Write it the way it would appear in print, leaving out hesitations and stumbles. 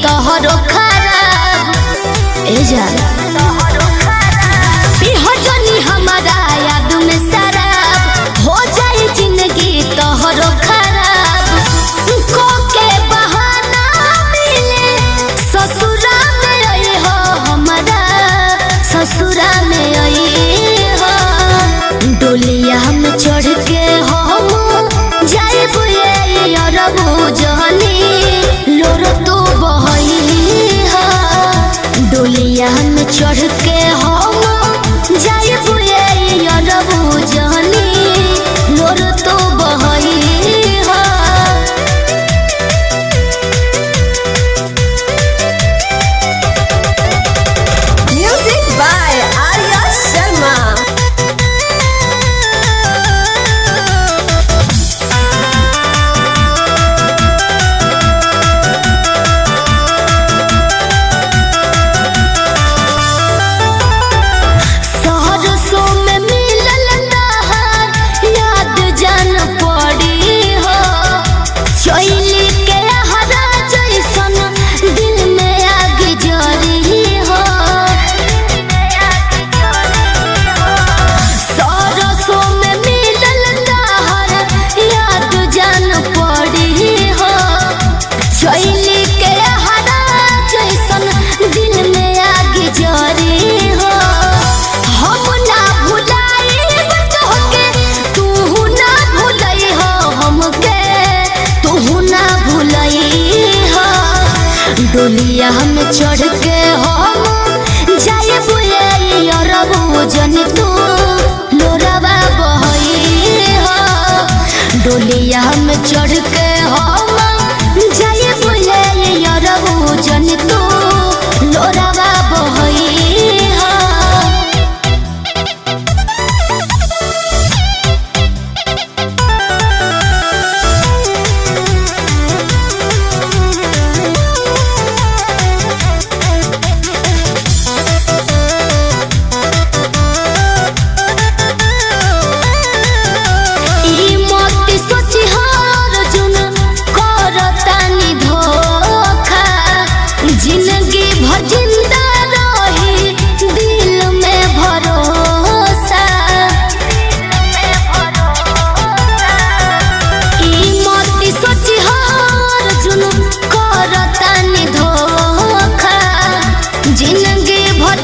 तोहरो खराब ए जाला बिहजनी हमारा याद में शराब हो जाए जिंदगी तोहरो खराब को के बहाना मिले ससुरा में आई हो हमारा ससुरा में आई हो डोलिया में चढ़ के हम जाए बुए अरबू जहनी लोर तो डोलिया में चढ़ के हम जाए बुए अरबू जहनी लोर तो बहई म्यूजिक बाय आर्या शर्मा। डोलिया में चढ़ के हम जाए बुए अरबू जहनी तू लोरवा बहई हो डोलिया में चढ़ के हम जाए बुए अरबू जहनी तू लोरवा बहई हो। जिंदगी भर जिंदा रही दिल में भरोसा ई मोती सोची हर जुनून करतानी धोखा जिंदगी भर